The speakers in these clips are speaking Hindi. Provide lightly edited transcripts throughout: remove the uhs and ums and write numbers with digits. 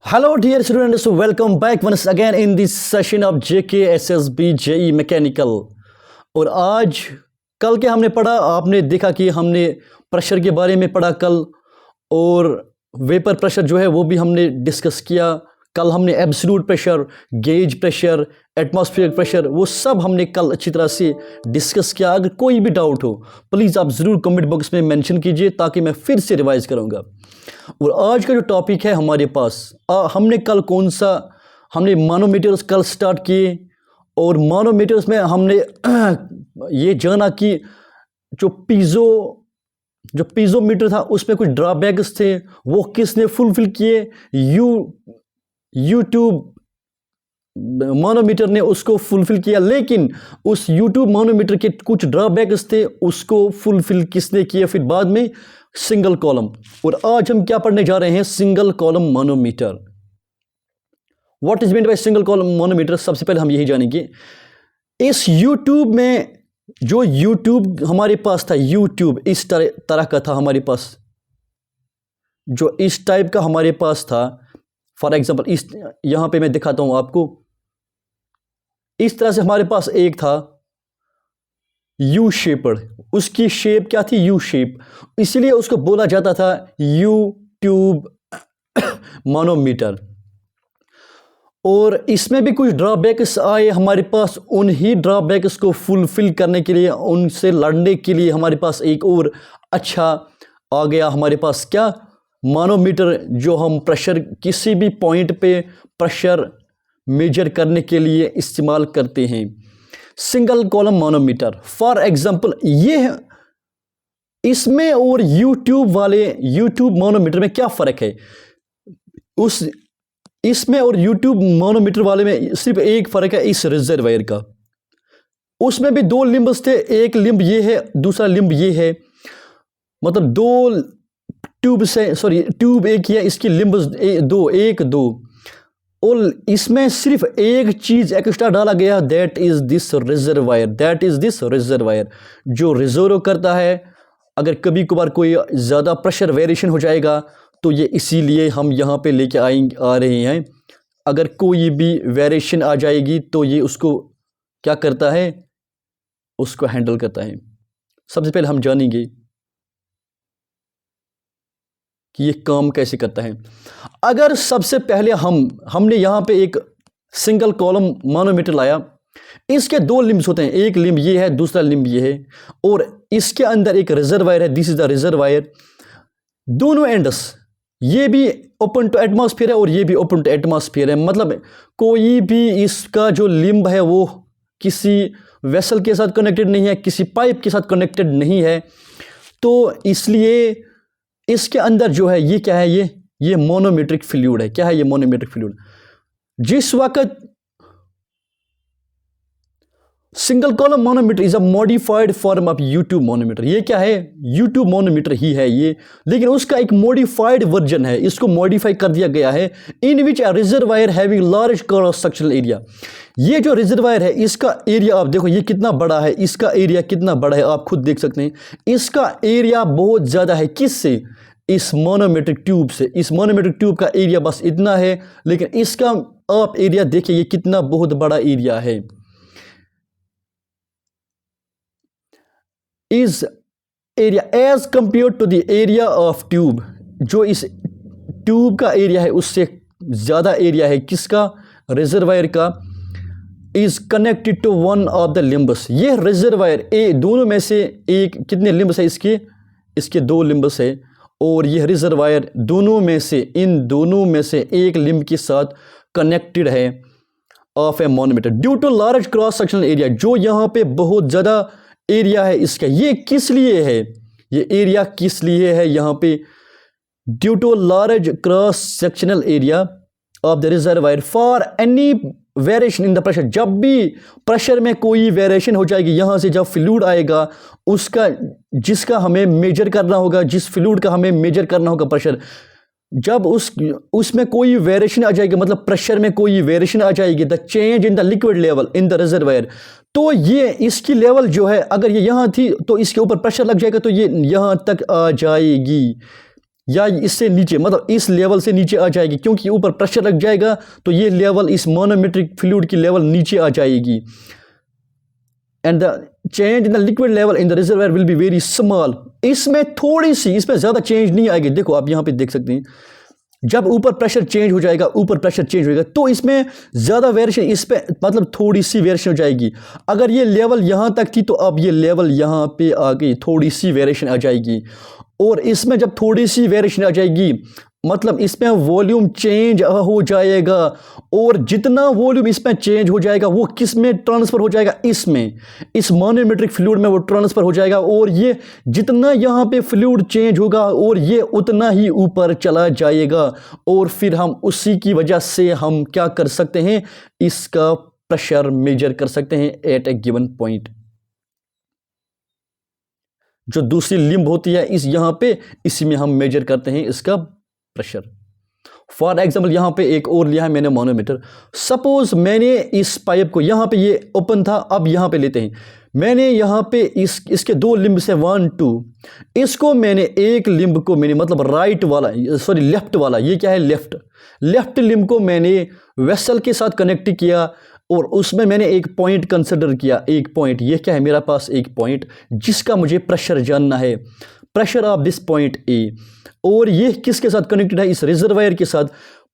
Hello, dear students. Welcome back once again in this session of JKSSB JE Mechanical. और आज कल के हमने पढ़ा, आपने देखा कि हमने प्रेशर के बारे में पढ़ा कल, और वेपर प्रेशर जो है वो भी हमने डिस्कस किया। कल हमने absolute pressure, gauge pressure, atmospheric pressure, वो सब हमने कल अच्छी तरह से डिस्कस किया। अगर कोई भी डाउट हो प्लीज़ आप ज़रूर कमेंट बॉक्स में मेंशन कीजिए ताकि मैं फिर से रिवाइज़ करूँगा। और आज का जो टॉपिक है हमारे पास, हमने कल हमने मानोमीटर्स कल स्टार्ट किए, और मानोमीटर्स में हमने ये जाना कि जो पीज़ोमीटर था उसमें कुछ ड्रॉबैक्स थे, वो किसने फुलफिल किए। यूट्यूब मानोमीटर ने उसको फुलफिल किया, लेकिन उस यूट्यूब मानोमीटर के कुछ ड्रॉबैक्स थे, उसको फुलफिल किसने किया फिर बाद में, सिंगल कॉलम। और आज हम क्या पढ़ने जा रहे हैं, single column manometer. What is mean by single column manometer, सबसे पहले हम यही जानेंगे। इस यूट्यूब में जो यूट्यूब हमारे पास था, यूट्यूब इस तरह का था हमारे पास, जो इस टाइप का हमारे पास था। फॉर एग्जांपल इस यहां पे मैं दिखाता हूं आपको, इस तरह से हमारे पास एक था यू शेप्ड, उसकी शेप क्या थी, यू शेप, इसलिए उसको बोला जाता था यूट्यूब मानोमीटर। और इसमें भी कुछ ड्रॉबैक्स आए हमारे पास, उन्हीं ड्रॉबैक्स को फुलफिल करने के लिए, उनसे लड़ने के लिए हमारे पास एक और अच्छा आ गया हमारे पास, क्या, मानोमीटर, जो हम प्रेशर किसी भी पॉइंट पे प्रेशर मेजर करने के लिए इस्तेमाल करते हैं, सिंगल कॉलम मानोमीटर। फॉर एग्जांपल ये इसमें और यूट्यूब मानोमीटर में क्या फ़र्क है, इसमें और यूट्यूब मानोमीटर वाले में सिर्फ एक फ़र्क है, इस रिजर्वायर का। उसमें भी दो लिम्ब्स थे, एक लिम्ब ये है, दूसरा लिम्ब ये है, मतलब दो ट्यूब एक ही है, इसकी लिम्ब्स दो, और इसमें सिर्फ एक चीज़ एक्स्ट्रा डाला गया, दैट इज़ दिस रिजर्वायर, जो रिजर्व करता है। अगर कभी कभार कोई ज़्यादा प्रेशर वेरिएशन हो जाएगा तो ये इसीलिए हम यहाँ पे लेके आ रहे हैं। अगर कोई भी वेरिएशन आ जाएगी तो ये उसको क्या करता है, उसको हैंडल करता है। सबसे पहले हम जानेंगे कि ये काम कैसे करता है। अगर सबसे पहले हमने यहाँ पे एक सिंगल कॉलम मानोमीटर लाया, इसके दो लिम्ब्स होते हैं, एक लिम्ब ये है, दूसरा लिम्ब ये है, और इसके अंदर एक रिजर्वायर है, दिस इज द रिजर्वायर। दोनों एंड्स, ये भी ओपन टू एटमॉस्फेयर है और ये भी ओपन टू एटमॉस्फेयर है, मतलब कोई भी इसका जो लिम्ब है वो किसी वेसल के साथ कनेक्टेड नहीं है, किसी पाइप के साथ कनेक्टेड नहीं है। तो इसलिए इसके अंदर जो है ये क्या है, ये मोनोमेट्रिक फ्लूइड है। क्या है ये मोनोमेट्रिक फ्लूइड? जिस वक्त single column manometer is a modified form of U tube manometer. ये क्या है, यूट्यूब मानोमीटर ही है ये, लेकिन उसका एक मॉडिफाइड वर्जन है, इसको मॉडिफाई कर दिया गया है। In which a reservoir having large cross sectional area. ये जो रिजर्वायर है इसका एरिया आप देखो ये कितना बड़ा है, इसका एरिया कितना बड़ा है, आप खुद देख सकते हैं। इसका एरिया बहुत ज़्यादा है, किससे, इस मोनोमेट्रिक ट्यूब से। इस मोनोमेट्रिक ट्यूब का एरिया बस इतना है, लेकिन इसका आप एरिया देखिए ये कितना बहुत बड़ा एरिया है। Is area as compare to the area of tube, जो इस ट्यूब का एरिया है उससे ज़्यादा एरिया है किसका, रिजर्वायर का। Is connected to one of the limbs. ये रिजर्वायर दोनों में से एक, कितने लिम्बस है इसके दो लिम्बस है, और यह रिजर्वायर इन दोनों में से एक लिम्ब के साथ कनेक्टेड है of a manometer due to large cross sectional area. जो यहाँ पे बहुत ज़्यादा एरिया है इसका, ये किस लिए है, ये एरिया किस लिए है यहाँ पे, due to large cross sectional area of the reservoir for any variation in the pressure. जब भी प्रेशर में कोई वेरिएशन हो जाएगी, यहाँ से जब फ्लूइड आएगा उसका, जिसका हमें मेजर करना होगा, जिस फ्लूइड का हमें मेजर करना होगा प्रेशर, जब उसमें कोई वेरिएशन आ जाएगी, मतलब प्रेशर में कोई वेरिएशन आ जाएगी, the change in the liquid level in the reservoir, तो ये इसकी लेवल जो है, अगर ये यहाँ थी तो इसके ऊपर प्रेशर लग जाएगा तो ये यहाँ तक आ जाएगी। या इससे नीचे, मतलब इस लेवल से नीचे आ जाएगी, क्योंकि ऊपर प्रेशर लग जाएगा तो ये लेवल, इस मोनोमेट्रिक फ्लूइड की लेवल नीचे आ जाएगी। And the change in the liquid level in the reservoir will be very small. इसमें थोड़ी सी, इसमें ज़्यादा चेंज नहीं आएगी। देखो आप यहाँ पे देख सकते हैं, जब ऊपर प्रेशर चेंज हो जाएगा, ऊपर प्रेशर चेंज होएगा तो इसमें ज़्यादा वेरिएशन, इस पे मतलब थोड़ी सी वेरिएशन हो जाएगी। अगर ये लेवल यहाँ तक थी तो अब ये लेवल यहाँ पे आ गई, थोड़ी सी वेरिएशन आ जाएगी। और इसमें जब थोड़ी सी वेरिएशन आ जाएगी मतलब इसमें वॉल्यूम चेंज हो जाएगा, और जितना वॉल्यूम इसमें चेंज हो जाएगा वो किस में ट्रांसफ़र हो जाएगा, इसमें, इस मोनोमेट्रिक फ्लूइड में वो ट्रांसफ़र हो जाएगा। और ये जितना यहाँ पे फ्लूइड चेंज होगा और ये उतना ही ऊपर चला जाएगा। और फिर हम उसी की वजह से हम क्या कर सकते हैं, इसका प्रेशर मेजर कर सकते हैं एट ए गिवन पॉइंट। जो दूसरी लिंब होती है इस यहाँ पे, इसी में हम मेजर करते हैं इसका प्रेशर। फॉर एग्जाम्पल यहाँ पे एक और लिया है मैंने मोनोमीटर। सपोज मैंने इस पाइप को, यहाँ पे ये ओपन था, अब यहाँ पे लेते हैं, मैंने यहाँ पे इसके दो लिंब से 1 2, इसको मैंने एक लिंब को मैंने मतलब राइट वाला, सॉरी लेफ्ट वाला, ये क्या है लेफ्ट लिंब को मैंने वेसल के साथ कनेक्ट किया और उसमें मैंने एक पॉइंट कंसिडर किया। एक पॉइंट, ये क्या है मेरे पास एक पॉइंट जिसका मुझे प्रेशर जानना है, pressure of this point A. और ये किसके साथ कनेक्टेड है, इस रिजर्वायर के साथ।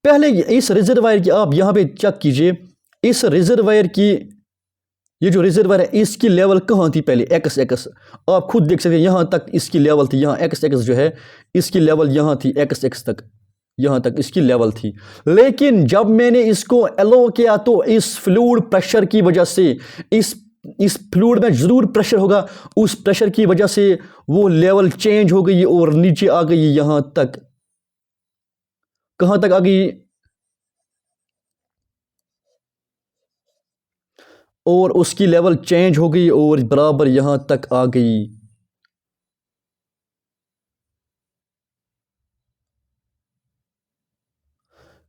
पहले इस रिजर्वायर की आप यहाँ पे चेक कीजिए, इस रिजर्वायर की, ये जो रिजर्वायर है इसकी लेवल कहाँ थी पहले, एक्स आप खुद देख सकते हैं, यहाँ तक इसकी लेवल थी, यहाँ एक्स जो है इसकी लेवल यहाँ थी, एक्स तक, यहाँ तक इसकी लेवल थी। लेकिन जब मैंने इसको एलो किया तो इस फ्लूइड प्रेशर की वजह से, इस फ्लूइड में ज़रूर प्रेशर होगा, उस प्रेशर की वजह से वो लेवल चेंज हो गई और नीचे आ गई यहाँ तक। कहाँ तक आ गई, और उसकी लेवल चेंज हो गई और बराबर यहाँ तक आ गई।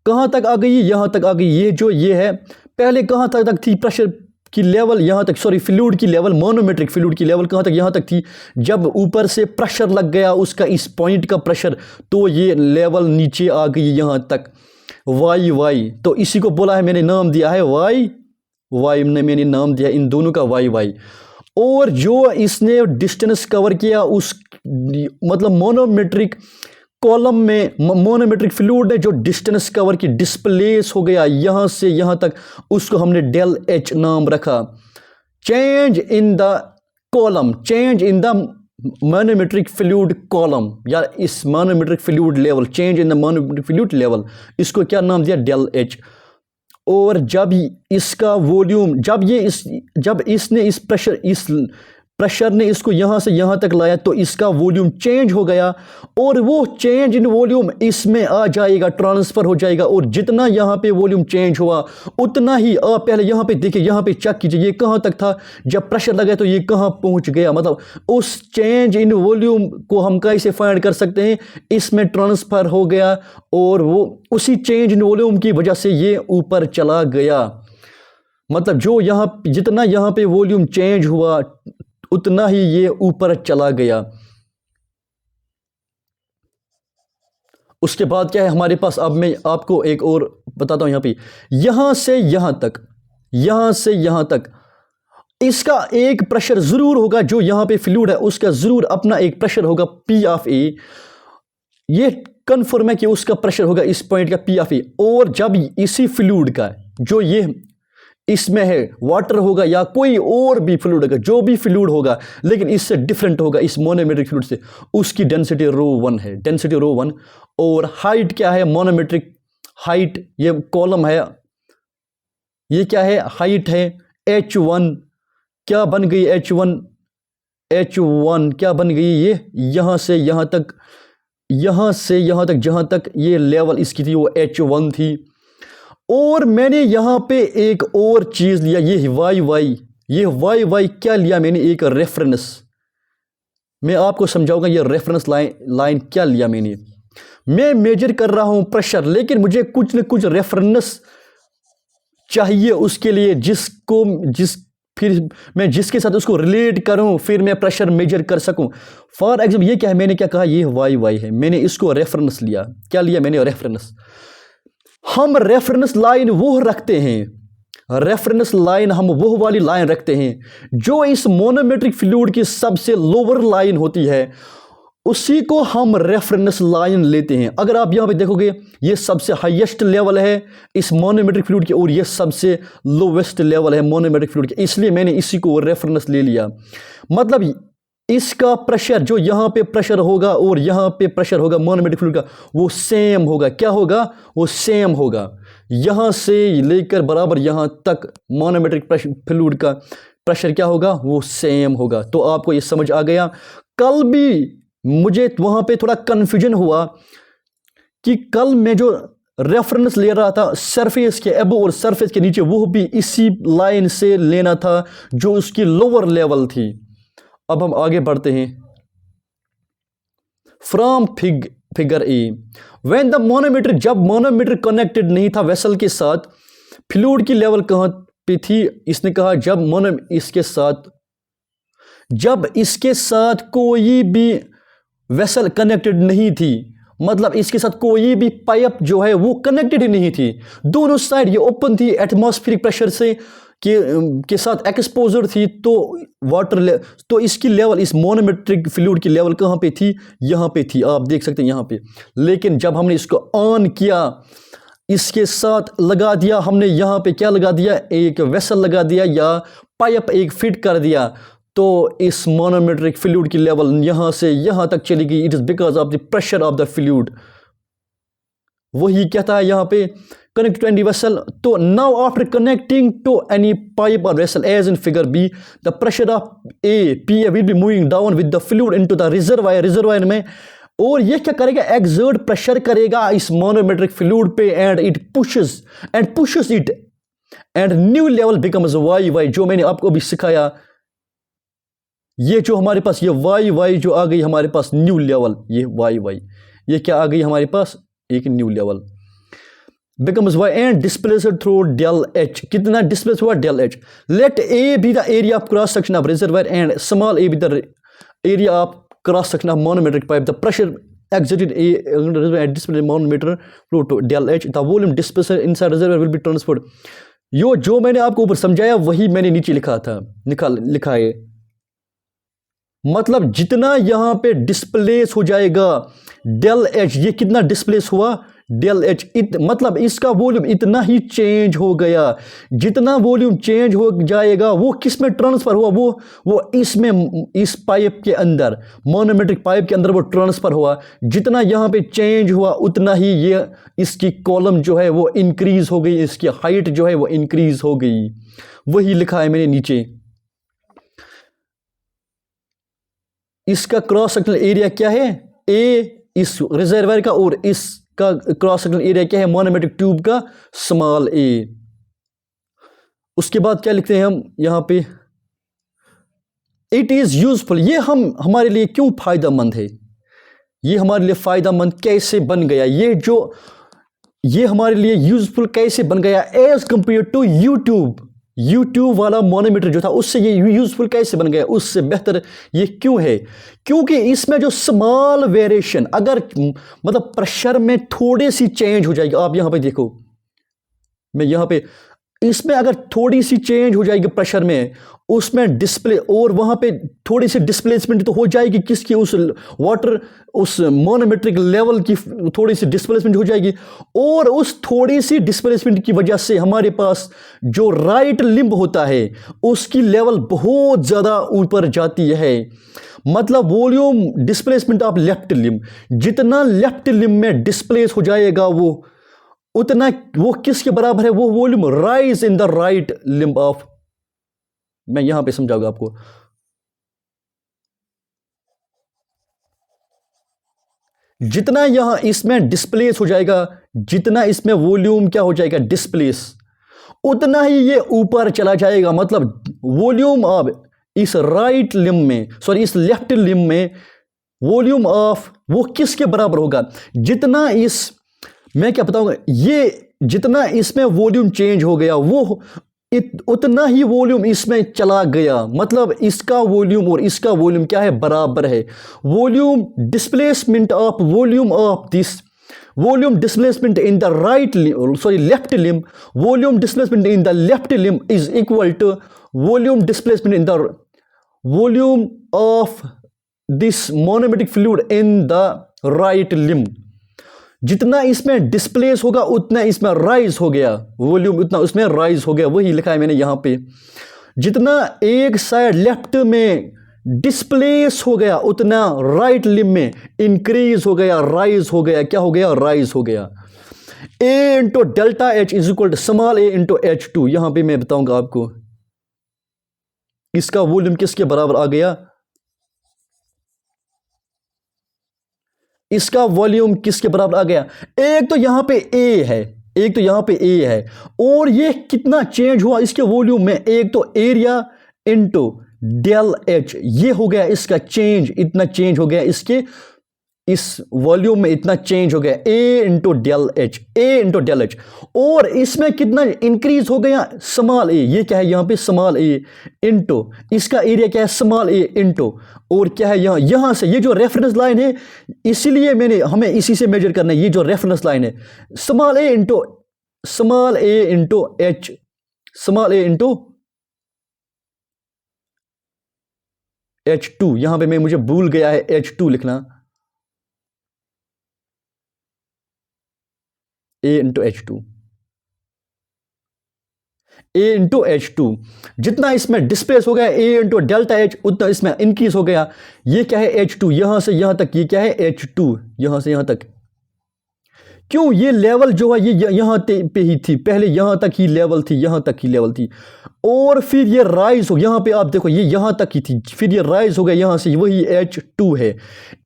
कहाँ तक आ गई, यहाँ तक आ गई। ये जो ये है, पहले कहाँ तक थी प्रेशर की लेवल, यहाँ तक, सॉरी फ्लूइड की लेवल, मोनोमेट्रिक फ्लूइड की लेवल कहाँ तक, यहाँ तक थी। जब ऊपर से प्रेशर लग गया उसका, इस पॉइंट का प्रेशर, तो ये लेवल नीचे आ गई यहाँ तक, वाई। तो इसी को बोला है, मैंने नाम दिया है वाई ने मैंने नाम दिया इन दोनों का वाई। और जो इसने डिस्टेंस कवर किया उस मतलब मोनोमेट्रिक कॉलम में, मोनोमेट्रिक फ्लूइड ने जो डिस्टेंस कवर की, डिस्प्लेस हो गया यहाँ से यहाँ तक, उसको हमने डेल एच नाम रखा। Change in the column, change in the manometric fluid column, या इस manometric fluid level, change in the manometric fluid level, इसको क्या नाम दिया, डेल एच। और जब इसका वॉल्यूम, जब इसने इस प्रेशर ने इसको यहाँ से यहाँ तक लाया तो इसका वॉल्यूम चेंज हो गया, और वो चेंज इन वॉल्यूम इसमें आ जाएगा, ट्रांसफ़र हो जाएगा। और जितना यहाँ पे वॉल्यूम चेंज हुआ उतना ही, आप पहले यहाँ पे देखिए, यहाँ पे चेक कीजिए ये कहाँ तक था, जब प्रेशर लगा तो ये कहाँ पहुँच गया। मतलब उस चेंज इन वॉल्यूम को हम कैसे फाइंड कर सकते हैं, इसमें ट्रांसफ़र हो गया और वो उसी चेंज इन वॉल्यूम की वजह से ये ऊपर चला गया। मतलब जो यहाँ, जितना यहाँ पे वॉल्यूम चेंज हुआ उतना ही ये ऊपर चला गया। उसके बाद क्या है हमारे पास, अब मैं आपको एक और बताता हूं। यहाँ पे यहाँ से यहाँ तक, यहाँ से यहाँ तक इसका एक प्रेशर ज़रूर होगा, जो यहाँ पे फ्लूइड है उसका ज़रूर अपना एक प्रेशर होगा, पी ऑफ ए। ये कन्फर्म है कि उसका प्रेशर होगा इस पॉइंट का, पी ऑफ ए। और जब इसी फ्लूइड का, जो ये इसमें है, वाटर होगा या कोई और भी फ्लूइड होगा, जो भी फ्लूइड होगा लेकिन इससे डिफरेंट होगा इस मोनोमेट्रिक फ्लूइड से, उसकी डेंसिटी ρ1 है, डेंसिटी ρ1। और हाइट क्या है, मोनोमेट्रिक हाइट, ये कॉलम है, ये क्या है, हाइट है h1। क्या बन गई h1 क्या बन गई, ये यहाँ से यहाँ तक, यहाँ से यहाँ तक, जहाँ तक ये लेवल इसकी थी वो h1 थी। और मैंने यहाँ पे एक और चीज़ लिया, ये वाई क्या लिया मैंने, एक रेफरेंस। मैं आपको समझाऊंगा ये रेफरेंस लाइन क्या लिया मैंने। मैं मेजर कर रहा हूँ प्रेशर, लेकिन मुझे कुछ न कुछ रेफरेंस चाहिए उसके लिए, जिस फिर मैं जिसके साथ उसको रिलेट करूं, फिर मैं प्रेशर मेजर कर सकूं। फॉर एग्जाम्पल ये क्या है, मैंने क्या कहा, ये वाई वाई है, मैंने इसको रेफरेंस लिया। क्या लिया मैंने? रेफरेंस। हम रेफरेंस लाइन वो रखते हैं, रेफरेंस लाइन हम वो वाली लाइन रखते हैं जो इस मोनोमेट्रिक फ्लूइड की सबसे लोअर लाइन होती है, उसी को हम रेफरेंस लाइन लेते हैं। अगर आप यहां पे देखोगे, ये सबसे हाईएस्ट लेवल है इस मोनोमेट्रिक फ्लूइड की और ये सबसे लोवेस्ट लेवल है मोनोमेट्रिक फ्लूइड की, इसलिए मैंने इसी को रेफरेंस ले लिया। मतलब इसका प्रेशर जो यहाँ पे प्रेशर होगा और यहाँ पे प्रेशर होगा मोनोमेट्रिक फ्लूइड का, वो सेम होगा। क्या होगा? वो सेम होगा। यहाँ से लेकर बराबर यहाँ तक मोनोमेट्रिक फ्लूइड का प्रेशर क्या होगा? वो सेम होगा। तो आपको ये समझ आ गया। कल भी मुझे वहाँ पे थोड़ा कन्फ्यूजन हुआ कि कल मैं जो रेफरेंस ले रहा था सरफेस के अबव और सरफेस के नीचे, वो भी इसी लाइन से लेना था जो उसकी लोअर लेवल थी। अब हम आगे बढ़ते हैं। From figure A, when the manometer, जब मोनोमीटर कनेक्टेड नहीं था वेसल के साथ, फ्लूइड की लेवल कहां पे थी? इसने कहा जब इसके साथ कोई भी वेसल कनेक्टेड नहीं थी, मतलब इसके साथ कोई भी पाइप जो है वो कनेक्टेड ही नहीं थी, दोनों साइड ये ओपन थी, एटमॉस्फेरिक प्रेशर से के साथ एक्सपोजर थी, तो तो इसकी लेवल, इस मोनोमेट्रिक फ्लूइड की लेवल कहाँ पे थी? यहाँ पे थी, आप देख सकते हैं यहाँ पे। लेकिन जब हमने इसको ऑन किया, इसके साथ लगा दिया हमने, यहाँ पे क्या लगा दिया? एक वेसल लगा दिया या पाइप एक फिट कर दिया, तो इस मोनोमेट्रिक फ्लूइड की लेवल यहाँ से यहाँ तक चली गई। It is because of the pressure of the fluid. वही कहता है यहाँ पे, connect to any vessel. So now after connecting to any pipe or vessel as in figure B, the pressure of PA will be moving down with the fluid into the reservoir में, और ये क्या करेगा? exert pressure करेगा इस monometric fluid पे, and it pushes it and new level becomes y, जो मैंने आपको भी सिखाया। ये जो हमारे पास ये y जो आ गई हमारे पास न्यू लेवल, ये y, ये क्या आ गई हमारे पास? एक new level. becomes y and displaced through del h, कितना डिस्प्लेस हुआ? del h. let a be the area of cross section of reservoir and small a be the area of cross section of monometric pipe. The pressure exerted at displaced monometer flow to del h. The volume displaced inside reservoir will be transferred. जो मैंने आपको ऊपर समझाया वही मैंने नीचे लिखा था, लिखा है। मतलब जितना यहाँ पे डिस्प्लेस हो जाएगा del h, ये कितना डिस्प्लेस हुआ? del h, मतलब इसका वॉल्यूम इतना ही चेंज हो गया। जितना वॉल्यूम चेंज हो जाएगा वो किस में ट्रांसफर हुआ? वो इसमें, इस पाइप के अंदर, मोनोमेट्रिक पाइप के अंदर वो ट्रांसफर हुआ। जितना यहाँ पे चेंज हुआ उतना ही ये इसकी कॉलम जो है वो इंक्रीज हो गई, इसकी हाइट जो है वो इंक्रीज हो गई। वही लिखा है मैंने नीचे। इसका क्रॉस सेक्शनल एरिया क्या है? ए इस रिजर्वायर का, और इसका क्रॉस सेक्शनल एरिया क्या है? मोनोमेट्रिक ट्यूब का, स्मॉल ए। उसके बाद क्या लिखते हैं हम यहाँ पे? इट इज यूजफुल, ये हमारे लिए क्यों फायदेमंद है? ये हमारे लिए फायदेमंद कैसे बन गया? ये हमारे लिए यूजफुल कैसे बन गया एज कंपेयर टू यूट्यूब वाला मोनोमीटर जो था, उससे ये यूजफुल कैसे बन गया? उससे बेहतर ये क्यों है? क्योंकि इसमें जो स्मॉल वेरिएशन, अगर मतलब प्रेशर में थोड़ी सी चेंज हो जाएगी, आप यहाँ पे देखो, मैं यहाँ पे, इसमें अगर थोड़ी सी चेंज हो जाएगी प्रेशर में, उसमें डिस्प्ले, और वहाँ पे थोड़ी सी डिस्प्लेसमेंट तो हो जाएगी, किसकी? उस वाटर, उस मोनोमेट्रिक लेवल की थोड़ी सी डिस्प्लेसमेंट हो जाएगी, और उस थोड़ी सी डिस्प्लेसमेंट की वजह से हमारे पास जो राइट लिम्ब होता है उसकी लेवल बहुत ज़्यादा ऊपर जाती है। मतलब volume displacement of left limb, जितना लेफ्ट लिम्ब में डिस्प्लेस हो जाएगा उतना वो किसके बराबर है? वो volume rise in the right limb of, मैं यहां पे समझाऊंगा आपको। जितना यहां इसमें डिस्प्लेस हो जाएगा, जितना इसमें वॉल्यूम क्या हो जाएगा? डिस्प्लेस, उतना ही ये ऊपर चला जाएगा। मतलब वॉल्यूम ऑफ इस राइट लिम्ब में, सॉरी इस लेफ्ट लिम्ब में वॉल्यूम ऑफ वो किसके बराबर होगा? जितना इस, मैं क्या बताऊंगा, ये जितना इसमें वॉल्यूम चेंज हो गया, वो उतना ही वॉल्यूम इसमें चला गया, मतलब इसका वॉल्यूम और इसका वॉल्यूम क्या है, बराबर है। Volume displacement of this volume displacement in the left limb, volume displacement in the left limb is equal to volume displacement in the volume of this manometric fluid in the right limb। जितना इसमें डिस्प्लेस होगा उतना इसमें राइज हो गया, वॉल्यूम उतना उसमें राइज हो गया, वही लिखा है मैंने यहां पे। जितना एक साइड लेफ्ट में डिस्प्लेस हो गया उतना राइट लिम्ब में इंक्रीज हो गया, राइज हो गया, क्या हो गया, राइज हो गया। A into delta H is equal to small A into H2। यहां पे मैं बताऊंगा आपको इसका वॉल्यूम किसके बराबर आ गया, इसका वॉल्यूम किसके बराबर आ गया। एक तो यहां पे ए है, एक तो यहां पे ए है, और ये कितना चेंज हुआ इसके वॉल्यूम में, एक तो एरिया इंटू डेल एच, ये हो गया इसका चेंज, इतना चेंज हो गया इसके इस वॉल्यूम में, इतना चेंज हो गया A into del H, A into del H. और इसमें कितना इंक्रीज हो गया, स्मॉल ए, ये क्या है यहां पे स्मॉल ए इंटू इसका एरिया क्या है स्मॉल ए इंटू, और क्या है यहां से ये जो रेफरेंस लाइन है, इसीलिए हमें इसी से मेजर करना है, ये जो रेफरेंस लाइन है स्मॉल ए इंटू एच, स्मॉल ए इंटू H2। यहां पे मुझे भूल गया है H2 लिखना, A into H2, A into H2। जितना इसमें डिस्प्लेस हो गया A इंटू डेल्टा H उतना इसमें इंक्रीज हो गया। ये क्या है H2, यहां से यहां तक, ये क्या है H2, यहां से यहां तक। क्यों, ये लेवल जो है ये यहां पे ही थी, पहले यहां तक ही लेवल थी, यहां तक ही लेवल थी, और फिर ये राइज हो, यहां पे आप देखो ये यहां तक ही थी, फिर ये राइज हो गया यहां से, वही H2 है,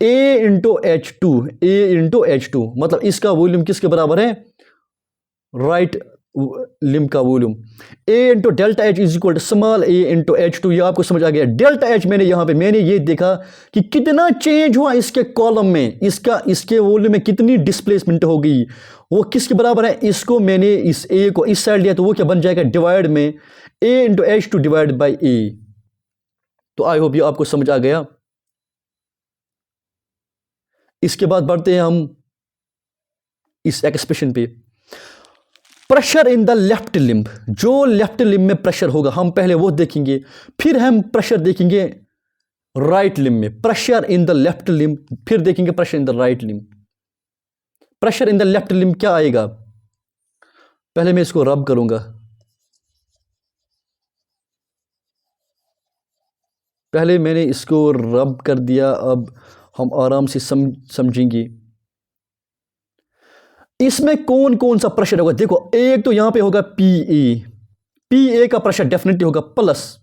A into H2, A into H2, मतलब इसका वॉल्यूम किसके बराबर है, राइट लिम्ब का volume. A into delta H is equal to small A into H2। ये आपको समझ आ गया। डेल्टा एच मैंने ये देखा कि कितना चेंज हुआ इसके कॉलम में, इसके वॉल्यूम में कितनी डिस्प्लेसमेंट हो गई, वो किसके बराबर है, इसको मैंने इस A को इस साइड लिया तो वो क्या बन जाएगा, डिवाइड में A into H2 divide by A। तो आई होप ये आपको समझ आ गया। इसके बाद बढ़ते हैं हम इस एक्सप्रेशन पे। Pressure in the left limb, जो लेफ्ट लिम्ब में प्रेशर होगा हम पहले वो देखेंगे, फिर हम प्रेशर देखेंगे राइट लिम्ब में, pressure in the left limb, फिर देखेंगे pressure in the right limb. Pressure in the left limb क्या आएगा, पहले मैं इसको रब करूंगा, पहले मैंने इसको रब कर दिया, अब हम आराम से समझेंगे इसमें कौन कौन सा प्रेशर होगा। देखो एक तो यहां पे होगा पी ए का प्रेशर डेफिनेटली होगा प्लस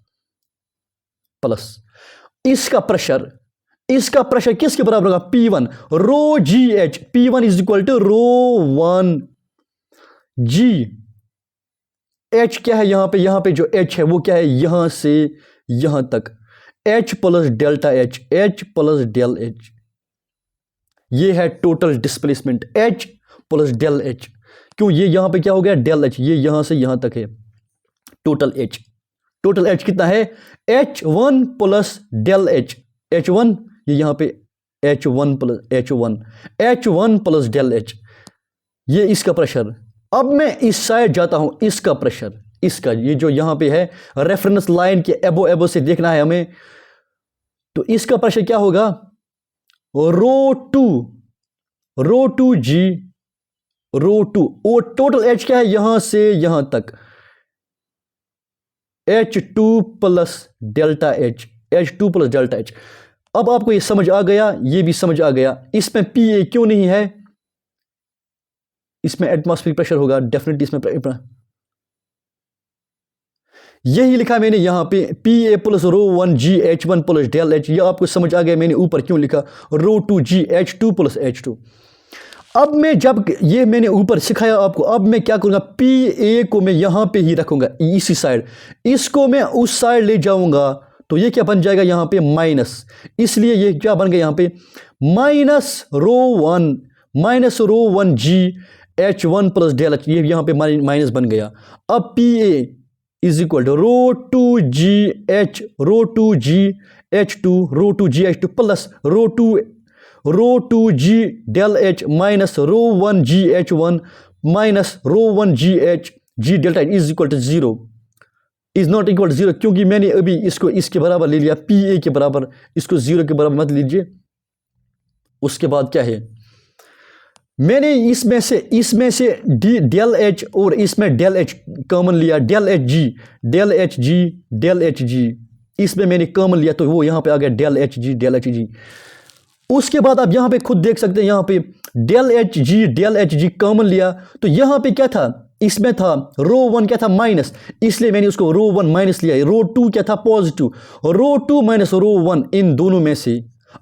इसका प्रेशर किसके बराबर होगा, P1 rho G H, P1 is equal to rho 1 G H. क्या है यहां पे जो एच है वो क्या है, यहां से यहां तक H plus delta H, H plus del H, ये है total displacement H plus del H. क्यों, ये यहां पे क्या हो गया, डेल एच, ये यहां से यहां तक है टोटल एच कितना है, H1 plus del H, H1 ये यहां पे H1 प्लस डेल एच, ये इसका प्रेशर। अब मैं इस साइड जाता हूं, इसका प्रेशर, इसका ये जो यहां पे है रेफरेंस लाइन के एबो से देखना है हमें, तो इसका प्रेशर क्या होगा, रो टू जी रो 2, और टोटल एच क्या है यहां से यहां तक H2 प्लस डेल्टा एच। अब आपको ये समझ आ गया, ये भी समझ आ गया। इसमें PA क्यों नहीं है, इसमें एटमॉस्फेरिक प्रेशर होगा डेफिनेटली, इसमें यही लिखा मैंने यहां पे PA प्लस रो 1 G H1 plus del H. ये आपको समझ आ गया मैंने ऊपर क्यों लिखा रो 2 जी H2 प्लस H2। अब मैं जब ये मैंने ऊपर सिखाया आपको, अब मैं क्या करूंगा, PA को मैं यहां पे ही रखूंगा इसी साइड, इसको मैं उस साइड ले जाऊंगा, तो ये क्या बन जाएगा यहां पे माइनस, इसलिए ये क्या बन गया यहां पे minus rho 1 G H1 plus del H, ये यहां पे माइनस बन गया। अब PA is equal to rho two ji H two plus rho two G del H minus rho one ji H one minus rho one ji H G delta H is equal to zero, is not equal to zero, क्योंकि मैंने अभी इसको इसके बराबर ले लिया, पी ए के बराबर, इसको जीरो के बराबर मत लीजिए। उसके बाद क्या है, मैंने इसमें से डेल एच और इसमें डेल एच कॉमन लिया, डेल एच जी इसमें मैंने कॉमन लिया, तो वो यहाँ पे आ गया डेल एच जी। उसके बाद आप यहाँ पे खुद देख सकते हैं, यहाँ पे डेल एच जी कॉमन लिया, तो यहाँ पे क्या था, इसमें था रो वन क्या था माइनस, इसलिए मैंने उसको रो वन माइनस लिया। रो टू क्या था positive, rho two minus rho one, इन दोनों में से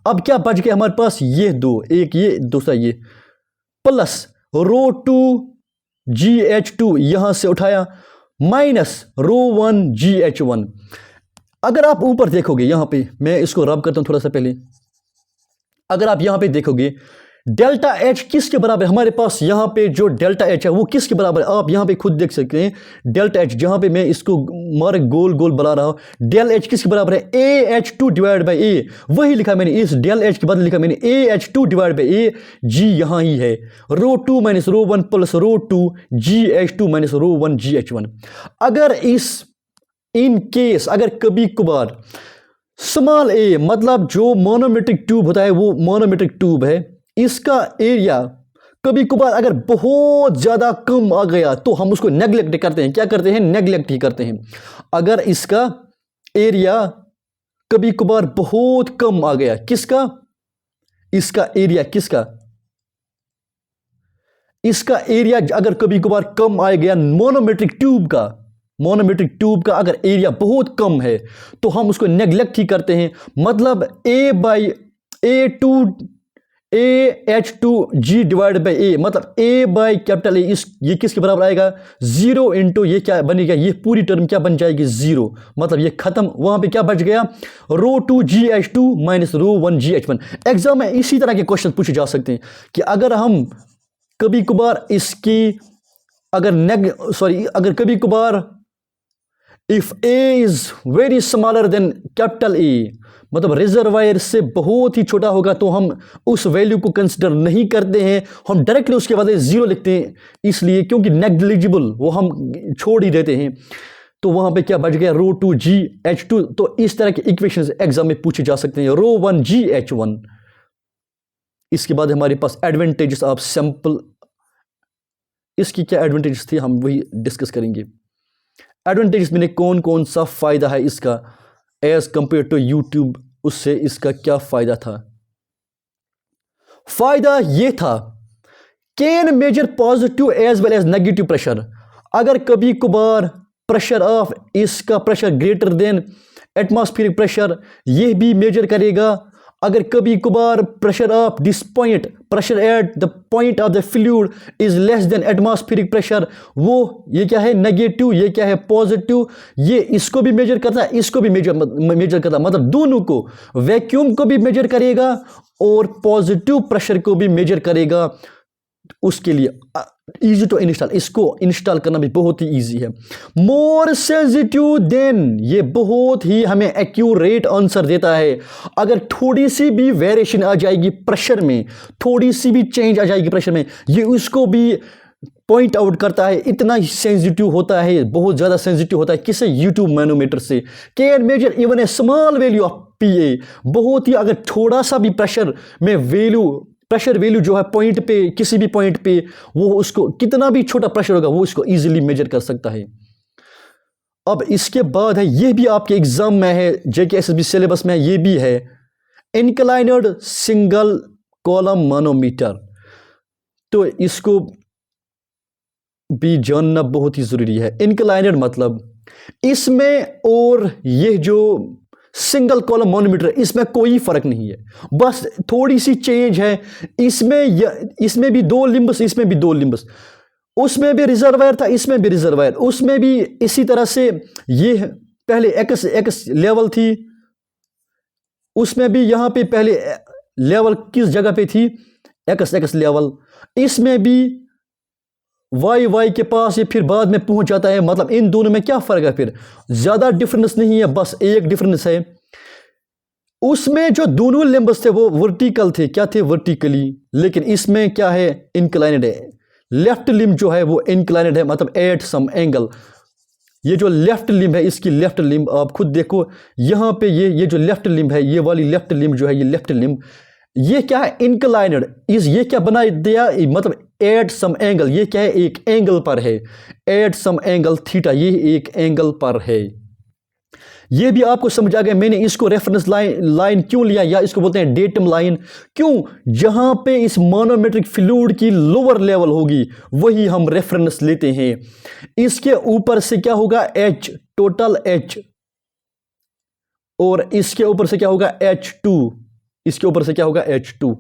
अब क्या बच गया हमारे पास, ये दो, एक ये दूसरा ये, प्लस रो टू जी एच टू यहां से उठाया माइनस रो वन जी एच वन। अगर आप ऊपर देखोगे, यहां पे मैं इसको रब करता हूं थोड़ा सा पहले, अगर आप यहां पे देखोगे डेल्टा एच किसके बराबर है, हमारे पास यहां पे जो डेल्टा एच है वो किसके बराबर है, आप यहां पे खुद देख सकते हैं। डेल्टा एच जहां पे मैं इसको मारे गोल गोल बना रहा हूं, डेल एच किसके बराबर है, A H two divide by A, वही लिखा मैंने, इस डेल एच के बदले लिखा मैंने A H two divide by A, g यहां ही है, rho two minus rho one plus rho two जी H two minus rho one जी एच वन। अगर इन केस अगर कभी कभार स्मॉल ए, मतलब जो मोनोमेट्रिक ट्यूब होता है वो मोनोमेट्रिक ट्यूब है, इसका एरिया कभी कभार अगर बहुत ज़्यादा कम आ गया तो हम उसको नेग्लेक्ट करते हैं। क्या करते हैं, नेग्लेक्ट ही करते हैं। अगर इसका एरिया कभी कभार बहुत कम आ गया, किसका, इसका एरिया किसका, इसका एरिया अगर कभी कभार कम आ गया मोनोमेट्रिक ट्यूब का अगर एरिया बहुत कम है तो हम उसको नेग्लेक्ट ही करते हैं। मतलब A H two g divide by A, मतलब ए बाई कैपिटल ए, ये किसके बराबर आएगा, जीरो इंटू ये क्या बनेगा, ये पूरी टर्म क्या बन जाएगी, जीरो, मतलब ये खत्म। वहां पे क्या बच गया, रो टू जी H two minus rho one जी एच वन। एग्जाम में इसी तरह के क्वेश्चन पूछे जा सकते हैं कि अगर हम कभी कभार इसकी अगर कभी कभार if A is very smaller than capital A, मतलब रिजर्वायर से बहुत ही छोटा होगा तो हम उस वैल्यू को कंसिडर नहीं करते हैं, हम डायरेक्टली उसके बाद जीरो लिखते हैं, इसलिए क्योंकि नेग्लिजिबल वो हम छोड़ ही देते हैं। तो वहां पे क्या बच गया, rho two ji H to. तो इस तरह के इक्वेशंस एग्जाम में पूछे जा सकते हैं, रो वन जी एच वन। इसके बाद हमारे पास एडवांटेजेस ऑफ सैंपल, इसकी क्या एडवांटेजेस थी हम वही डिस्कस करेंगे। एडवांटेजेस में कौन कौन सा फायदा है इसका एज कंपेयर टू यूट्यूब, उससे इसका क्या फायदा था। फायदा ये था, can measure positive as well as negative pressure. अगर कभी कभार प्रेशर ऑफ इसका pressure greater than atmospheric pressure, ये भी मेजर करेगा। अगर कभी कभार pressure of this point, pressure at the point of the fluid is less than atmospheric pressure, वो ये क्या है नेगेटिव, ये क्या है पॉजिटिव, ये इसको भी मेजर करता है, इसको भी मेजर करता है, मतलब दोनों को, वैक्यूम को भी मेजर करेगा और पॉजिटिव प्रेशर को भी मेजर करेगा। उसके लिए इजी टू इंस्टॉल, इसको इंस्टॉल करना भी बहुत ही इजी है। मोर सेंसिटिव देन, ये बहुत ही हमें एक्यूरेट आंसर देता है। अगर थोड़ी सी भी वेरिएशन आ जाएगी प्रेशर में, थोड़ी सी भी चेंज आ जाएगी प्रेशर में, ये उसको भी पॉइंट आउट करता है। इतना सेंसिटिव होता है, बहुत ज़्यादा सेंसिटिव होता है। किसे, यूट्यूब मैनोमीटर से। Can measure even a small value of Pa, बहुत ही अगर थोड़ा सा भी प्रेशर में प्रेशर वैल्यू जो है पॉइंट पे, किसी भी पॉइंट पे, वो उसको कितना भी छोटा प्रेशर होगा वो इसको इजीली मेजर कर सकता है। अब इसके बाद है, ये भी आपके एग्जाम में है, जेकेएसएसबी सिलेबस में ये भी है, इंक्लाइनड सिंगल कॉलम मैनोमीटर। तो इसको भी जानना बहुत ही जरूरी है। इंक्लाइनड मतलब इसमें और ये जो सिंगल कॉलम मैनोमीटर, इसमें कोई फर्क नहीं है, बस थोड़ी सी चेंज है। इसमें भी दो लिम्बस, इसमें भी दो लिम्बस, उसमें भी रिजर्वायर था, इसमें भी रिजर्वायर, उसमें भी इसी तरह से। ये पहले एक्स लेवल थी, उसमें भी यहां पे पहले लेवल किस जगह पे थी, एक्स लेवल, इसमें भी वाई वाई के पास ये फिर बाद में पहुंच जाता है। मतलब इन दोनों में क्या फ़र्क है? फिर ज़्यादा डिफरेंस नहीं है, बस एक डिफरेंस है, उसमें जो दोनों लिम्ब्स थे वो वर्टिकल थे, क्या थे? वर्टिकली। लेकिन इसमें क्या है? इंक्लाइनेड है। लेफ्ट लिम्ब जो है वो इंक्लाइनेड है, मतलब एट सम एंगल। ये जो लेफ्ट लिम्ब है, इसकी लेफ्ट लिम्ब आप खुद देखो, यहाँ पे ये जो लेफ्ट लिम्ब है, ये वाली लेफ्ट लिम्ब जो है, ये लेफ्ट लिम्ब, ये क्या है? इंक्लाइनेड। ये क्या बना दिया? मतलब एट सम एंगल, ये क्या है? एक एंगल पर है, एट सम एंगल थीटा, ये एक एंगल पर है। ये भी आपको समझ आ गया। मैंने इसको रेफरेंस लाइन क्यों लिया, या इसको बोलते हैं डेटम लाइन, क्यों? जहां पे इस मानोमेट्रिक फ्लूइड की लोअर लेवल होगी वही हम रेफरेंस लेते हैं। इसके ऊपर से क्या होगा? H, टोटल H, और इसके ऊपर से क्या होगा? H2, इसके ऊपर से क्या होगा? H2।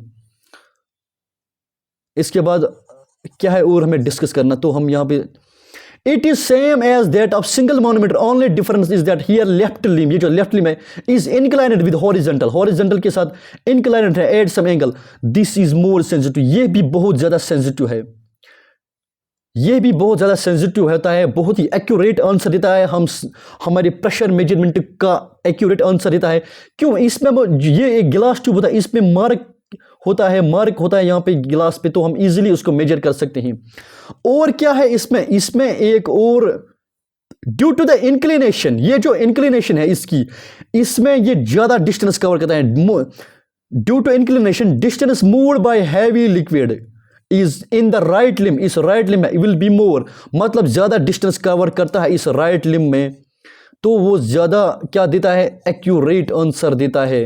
इसके बाद क्या है और हमें डिस्कस करना, तो हम यहां पे it is same as that of single manometer, only difference is that here left limb, ये जो लेफ्ट लिम्ब है, is inclined with horizontal, horizontal के साथ इंक्लाइनेड है at some angle. This is more sensitive, ये भी बहुत ज्यादा सेंसिटिव है, ये भी बहुत ज़्यादा सेंसिटिव होता है, बहुत ही एक्यूरेट आंसर देता है, हमारे प्रेशर मेजरमेंट का एक्यूरेट आंसर देता है। क्यों? इसमें ये एक गिलास ट्यूब होता है, इसमें मार्क होता है यहाँ पे गिलास पे, तो हम इजीली उसको मेजर कर सकते हैं। और क्या है इसमें एक और, ड्यू टू द इंक्लिनेशन, ये जो इंक्लिनेशन है इसमें ये ज़्यादा डिस्टेंस कवर करता है। Due to inclination distance moved by heavy liquid is in the right limb, इस राइट लिम्ब में विल बी मोर, मतलब ज्यादा डिस्टेंस कवर करता है इस राइट लिम्ब में, तो वो ज्यादा क्या देता है? एक्यूरेट आंसर देता है।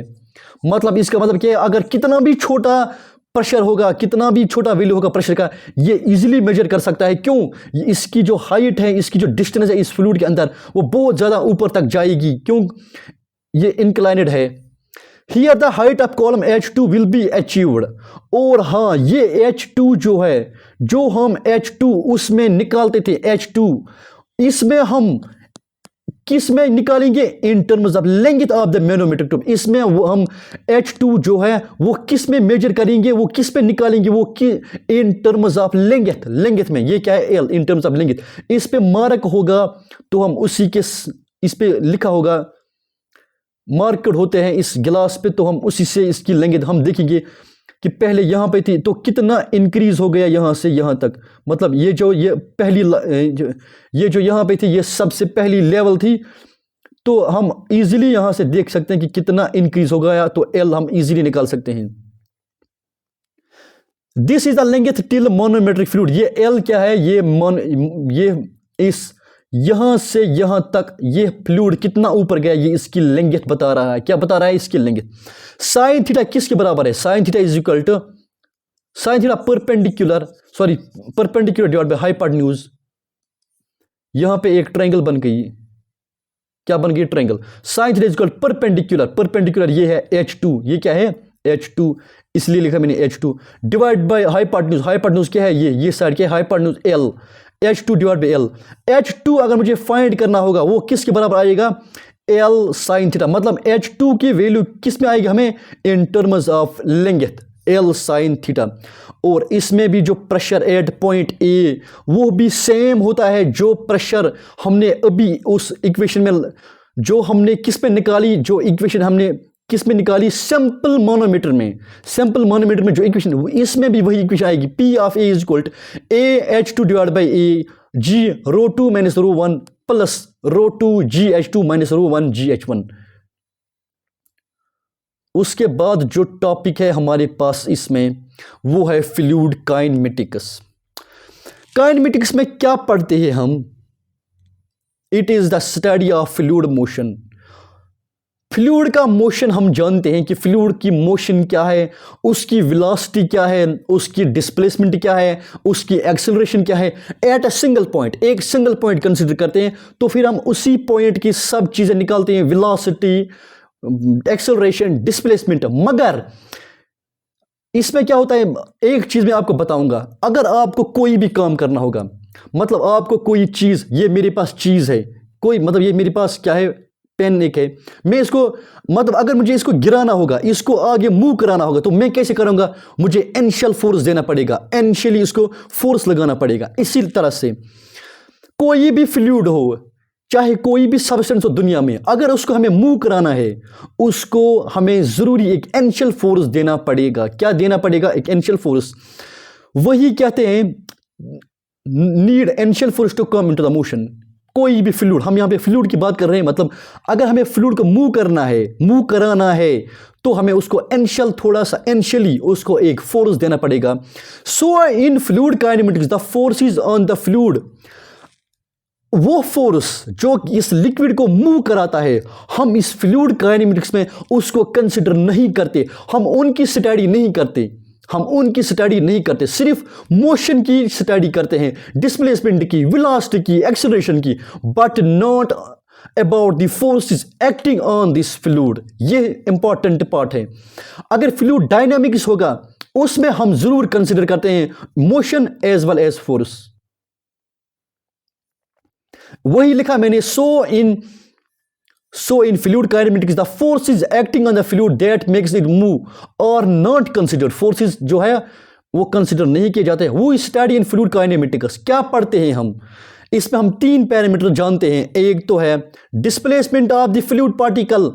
मतलब इसका मतलब क्या है? अगर कितना भी छोटा प्रेशर होगा, कितना भी छोटा वैल्यू होगा प्रेशर का, ये इजीली मेजर कर सकता है। क्यों? इसकी जो हाइट है, इसकी जो डिस्टेंस है इस फ्लूइड के अंदर, वो बहुत ज्यादा ऊपर तक जाएगी। क्यों? ये इंक्लाइनेड है। Here the height of column H2 will be achieved। और हाँ, ये H2 जो है, जो हम H2 उसमें निकालते थे, H2 इसमें हम किस में निकालेंगे? In terms of length of the manometric tube. इसमें वो हम H2 जो है वो किस में मेजर करेंगे, वो किस में निकालेंगे? वो इन टर्म्स ऑफ लेंथ में। ये क्या है? L, in terms of length. इस पे मार्क होगा, तो हम उसी के, इस पे लिखा होगा, मार्केड होते हैं इस गिलास पे, तो हम उसी से इसकी लेंथ हम देखेंगे कि पहले यहाँ पे थी तो कितना इंक्रीज हो गया यहाँ से यहाँ तक। मतलब ये जो यहाँ पे थी, ये सबसे पहली लेवल थी, तो हम इजीली यहाँ से देख सकते हैं कि कितना इंक्रीज हो गया, तो L हम इजीली निकाल सकते हैं। This is the length till manometric fluid. ये L क्या है? ये इस यहां से यहां तक ये फ्लूइड कितना ऊपर गया, ये इसकी लेंथ बता रहा है। क्या बता रहा है? इसकी लेंथ। साइन थीटा किसके बराबर है? Sine theta is equal to sine theta perpendicular divide by hypotenuse. यहां पे एक ट्रायंगल बन गई, क्या बन गई? Triangle. Sine theta is equal perpendicular ये है H2, ये क्या है? H2, इसलिए लिखा मैंने H2 डिवाइड बाय हाइपोटेन्यूज क्या है? ये साइड क्या है? Hypotenuse L, H2 divide by L। H2 अगर मुझे फाइंड करना होगा वो किसके बराबर आएगा? L sine theta. मतलब H2 की वैल्यू किस में आएगी हमें? In terms of length, L sine theta. और इसमें भी जो प्रेशर एट पॉइंट A वो भी सेम होता है, जो प्रेशर हमने अभी उस इक्वेशन में, जो हमने किस में निकाली, जो इक्वेशन हमने किस में निकाली? सैंपल मानोमीटर में जो इक्वेशन, इसमें भी वही इक्वेशन आएगी। P of A is equal to AH2 divide by A G ρ2 minus ρ1 plus ρ2 GH2 minus ρ1 GH1। उसके बाद जो टॉपिक है हमारे पास इसमें, वो है फ्लूइड काइनेमेटिक्स। काइनेमेटिक्स में क्या पढ़ते हैं हम? It is the study of fluid motion. Fluid का मोशन हम जानते हैं कि फ्लूइड की मोशन क्या है, उसकी वेलोसिटी क्या है, उसकी डिस्प्लेसमेंट क्या है, उसकी एक्सेलरेशन क्या है। एट अ सिंगल पॉइंट, एक सिंगल पॉइंट कंसीडर करते हैं, तो फिर हम उसी पॉइंट की सब चीजें निकालते हैं, वेलोसिटी, एक्सेलरेशन, डिस्प्लेसमेंट। मगर इसमें क्या होता है, एक चीज मैं आपको बताऊंगा, अगर आपको कोई भी काम करना होगा, मतलब आपको कोई चीज, ये मेरे पास चीज है कोई, मतलब ये मेरे पास क्या है? पेन एक है, मैं इसको मतलब अगर मुझे इसको गिराना होगा, इसको आगे मूव कराना होगा, तो मैं कैसे करूंगा? मुझे एनशियल फोर्स देना पड़ेगा, एनशियली इसको फोर्स लगाना पड़ेगा। इसी तरह से कोई भी फ्लूइड हो, चाहे कोई भी सब्सटेंस हो दुनिया में, अगर उसको हमें मूव कराना है, उसको हमें जरूरी एक एनशियल फोर्स देना पड़ेगा। क्या देना पड़ेगा? एक एनशियल फोर्स। वही कहते हैं need initial force to come into the motion. कोई भी फ्लूइड, हम यहां पे फ्लूइड की बात कर रहे हैं, मतलब अगर हमें फ्लूइड को मूव करना है, मूव कराना है, तो हमें उसको एनशियल, थोड़ा सा एनशियली उसको एक फोर्स देना पड़ेगा। So in fluid kinematics the forces on the fluid, वो फोर्स जो इस लिक्विड को मूव कराता है, हम इस फ्लूइड काइनेमेटिक्स में उसको कंसिडर नहीं करते, हम उनकी स्टडी नहीं करते, हम उनकी स्टडी नहीं करते, सिर्फ मोशन की स्टडी करते हैं, डिस्प्लेसमेंट की, वेलोसिटी की, एक्सेलरेशन की, but not about the forces acting on this fluid. ये इंपॉर्टेंट पार्ट है। अगर फ्लूइड डायनामिक्स होगा, उसमें हम जरूर कंसिडर करते हैं motion as well as force. वही लिखा मैंने, so in fluid kinematics the forces acting on the fluid that makes it move are not considered. Forces जो है वो कंसिडर नहीं किए जाते। वो स्टडी इन फ्लूइड काइनेमेटिक्स। क्या पढ़ते हैं हम? इसमें हम 3 पैरामीटर जानते हैं। एक तो है displacement of the fluid particle,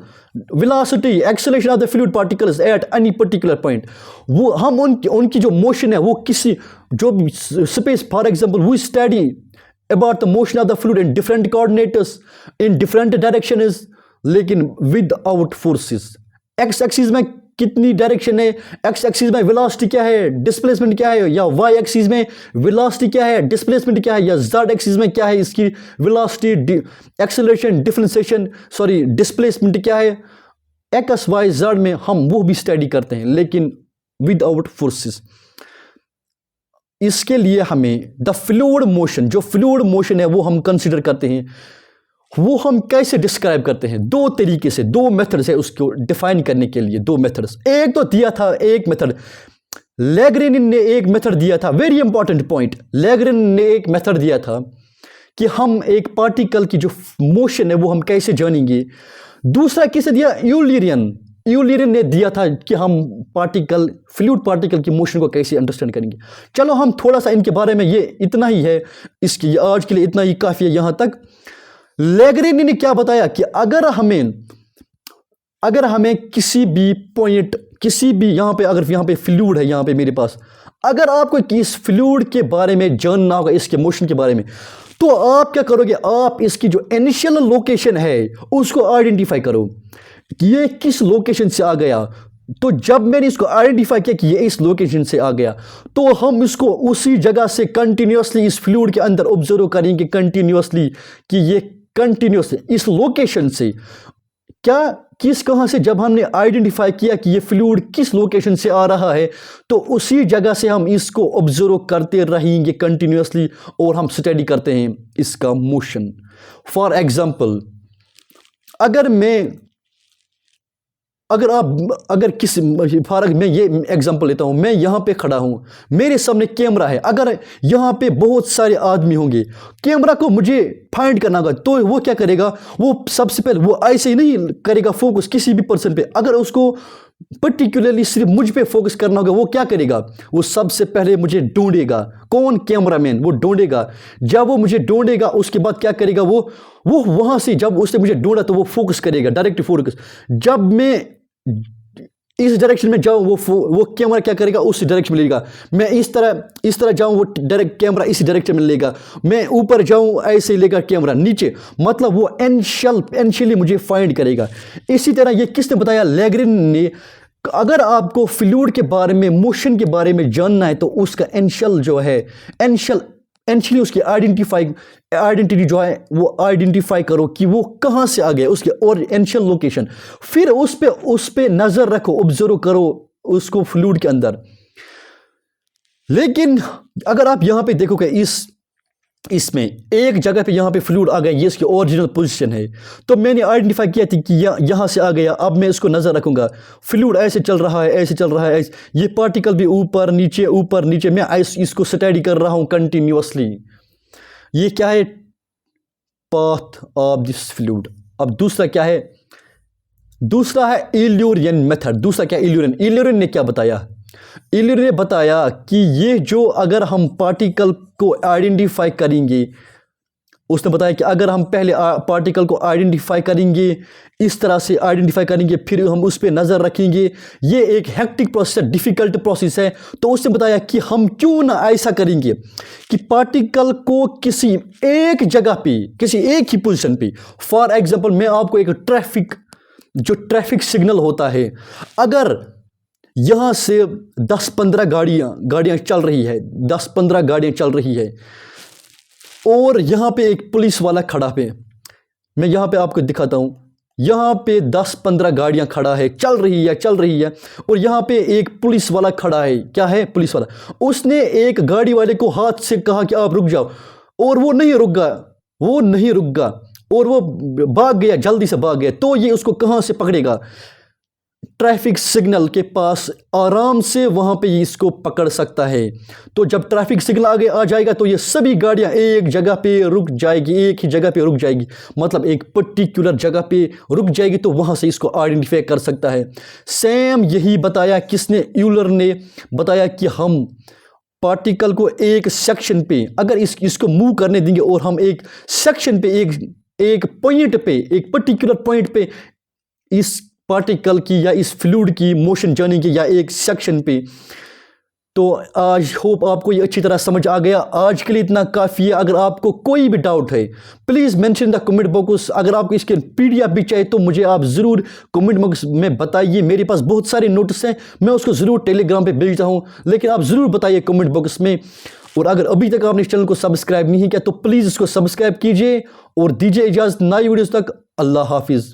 velocity, acceleration of the fluid particles at any particular point. वो हम उनकी जो मोशन है, वो किसी जो space, for example we study about the motion of the fluid in different coordinates, in different directions, लेकिन without forces। x एक्सिस में कितनी डायरेक्शन है, x एक्सिस में वेलोसिटी क्या है, डिस्प्लेसमेंट क्या है, या y एक्सिस में वेलोसिटी क्या है, डिस्प्लेसमेंट क्या है, या z एक्सिस में क्या है, इसकी velocity, acceleration, differentiation, sorry displacement क्या है, x y z में हम वो भी स्टडी करते हैं, लेकिन विदाउट फोर्सेस। इसके लिए हमें द फ्लूइड मोशन, जो फ्लूइड मोशन है वो हम कंसीडर करते हैं। वो हम कैसे डिस्क्राइब करते हैं? 2 तरीके से, 2 मेथड्स है उसको डिफाइन करने के लिए। 2 मेथड्स, एक तो दिया था, एक मेथड लैग्रेनिन ने एक मेथड दिया था, वेरी इंपॉर्टेंट पॉइंट। लैग्रेनिन ने एक मेथड दिया था कि हम एक पार्टिकल की जो मोशन है वो हम कैसे जानेंगे। दूसरा किसे दिया? यूलियन ने दिया था कि हम पार्टिकल, फ्लूइड पार्टिकल की मोशन को कैसे अंडरस्टैंड करेंगे। चलो हम थोड़ा सा इनके बारे में, ये इतना ही है, इसकी आज के लिए इतना ही काफ़ी है यहाँ तक। लैग्रेनिन ने क्या बताया कि अगर हमें किसी भी पॉइंट, किसी भी यहाँ पे, अगर यहाँ पे फ्लूइड है, यहाँ पे मेरे पास, अगर आपको इस फ्लूइड के बारे में जानना होगा, इसके मोशन के बारे में, तो आप क्या करोगे? आप इसकी जो इनिशियल लोकेशन है उसको आइडेंटिफाई करो, ये किस लोकेशन से आ गया। तो जब मैंने इसको आइडेंटिफाई किया कि ये इस लोकेशन से आ गया, तो हम इसको उसी जगह से कंटिन्यूअसली इस फ्लूइड के अंदर ऑब्जर्व करेंगे कंटिन्यूअसली, कि ये कंटिन्यूअसली इस लोकेशन से कहां से, जब हमने आइडेंटिफाई किया कि ये फ्लूइड किस लोकेशन से आ रहा है, तो उसी जगह से हम इसको ऑब्जर्व करते रहेंगे कंटिन्यूअसली, और हम स्टडी करते हैं इसका मोशन। फॉर एग्जांपल, मैं ये एग्जांपल लेता हूं, मैं यहां पे खड़ा हूं, मेरे सामने कैमरा है, अगर यहां पे बहुत सारे आदमी होंगे, कैमरा को मुझे फाइंड करना होगा, तो वो क्या करेगा? वो सबसे पहले वो ऐसे ही नहीं करेगा फोकस किसी भी पर्सन पे। अगर उसको पर्टिकुलरली सिर्फ मुझ पे फोकस करना होगा, वो क्या करेगा? वो सबसे पहले मुझे ढूंढेगा। कौन? कैमरामैन। वो ढूंढेगा। जब वो मुझे ढूंढेगा, उसके बाद क्या करेगा? वो वहां से, जब उसने मुझे ढूंढा तो वो फोकस करेगा, डायरेक्ट फोकस। जब मैं इस डायरेक्शन में जाऊं, वो कैमरा क्या करेगा? उस डायरेक्शन में लेगा। मैं इस तरह जाऊं, वो डायरेक्ट कैमरा इस डायरेक्शन में लेगा। मैं ऊपर जाऊं, ऐसे लेगा कैमरा नीचे, मतलब वो एनशियली मुझे फाइंड करेगा। इसी तरह ये किसने बताया? लैग्रेनिन ने। अगर आपको फ्लूइड के बारे में, मोशन के बारे में जानना है, तो उसका एनशियल जो है, एनशियली उसकी आइडेंटिटी जो है वो आइडेंटिफाई करो कि वो कहां से आ गया, उसके और एनशियल लोकेशन। फिर उस पे नजर रखो, ऑब्जर्व करो उसको फ्लूइड के अंदर। लेकिन अगर आप यहां पे देखोगे, इसमें एक जगह पे यहाँ पे फ्लूइड आ गया, ये इसकी ओरिजिनल पोजीशन है, तो मैंने आइडेंटिफाई किया थी कि यहाँ से आ गया। अब मैं इसको नज़र रखूंगा, फ्लूइड ऐसे चल रहा है, ऐसे चल रहा है, ये पार्टिकल भी ऊपर नीचे, मैं इसको स्टडी कर रहा हूँ कंटिन्यूअसली। ये क्या है? Path of this fluid. अब दूसरा क्या है? दूसरा है इल्यूरियन मेथड। दूसरा क्या? इल्यूरियन ने क्या बताया? इल्यूरियन ने बताया कि ये जो अगर हम पार्टिकल को आइडेंटिफाई करेंगे, उसने बताया कि अगर हम पहले पार्टिकल को आइडेंटिफाई करेंगे, इस तरह से आइडेंटिफाई करेंगे, फिर हम उस पर नज़र रखेंगे, ये एक हेक्टिक प्रोसेस है, डिफ़िकल्ट प्रोसेस है। तो उसने बताया कि हम क्यों ना ऐसा करेंगे कि पार्टिकल को किसी एक जगह पे, किसी एक ही पोजीशन पे, फॉर एग्जांपल मैं आपको एक ट्रैफिक सिग्नल होता है, अगर यहाँ से 10-15 गाड़ियाँ चल रही है, 10-15 गाड़ियाँ चल रही है, और यहाँ पे एक पुलिस वाला खड़ा पे, मैं यहाँ पे आपको दिखाता हूँ, यहाँ पे 10-15 गाड़ियाँ खड़ा है, चल रही है, और यहाँ पे एक पुलिस वाला खड़ा है। क्या है? पुलिस वाला। उसने एक गाड़ी वाले को हाथ से कहा कि आप रुक जाओ, और वो नहीं रुक गया, और वो भाग गया, जल्दी से भाग गया। तो ये उसको कहाँ से पकड़ेगा? ट्रैफिक सिग्नल के पास आराम से वहां पे इसको पकड़ सकता है। तो जब ट्रैफिक सिग्नल आगे आ जाएगा तो ये सभी गाड़ियां एक जगह पे रुक जाएगी, एक ही जगह पे रुक जाएगी, मतलब एक पर्टिकुलर जगह पे रुक जाएगी, तो वहां से इसको आइडेंटिफाई कर सकता है। सेम यही बताया किसने? यूलर ने बताया कि हम पार्टिकल को एक सेक्शन पे अगर इसको मूव करने देंगे, और हम एक सेक्शन पे, एक पॉइंट पे, एक पर्टिकुलर पॉइंट पे इस पार्टिकल की या इस फ्लूइड की मोशन जर्नी की, या एक सेक्शन पे। तो आज होप आपको ये अच्छी तरह समझ आ गया। आज के लिए इतना काफ़ी है। अगर आपको कोई भी डाउट है, please mention the comment box. अगर आपको इसके पीडीएफ भी चाहिए तो मुझे आप ज़रूर कमेंट बॉक्स में बताइए। मेरे पास बहुत सारे नोट्स हैं, मैं उसको ज़रूर टेलीग्राम पे भेजता हूँ, लेकिन आप ज़रूर बताइए कमेंट बॉक्स में। और अगर अभी तक आपने इस चैनल को सब्सक्राइब नहीं किया तो प्लीज़ इसको सब्सक्राइब कीजिए और दीजिए इजाज़त नई वीडियोज़ तक। अल्लाह हाफिज़।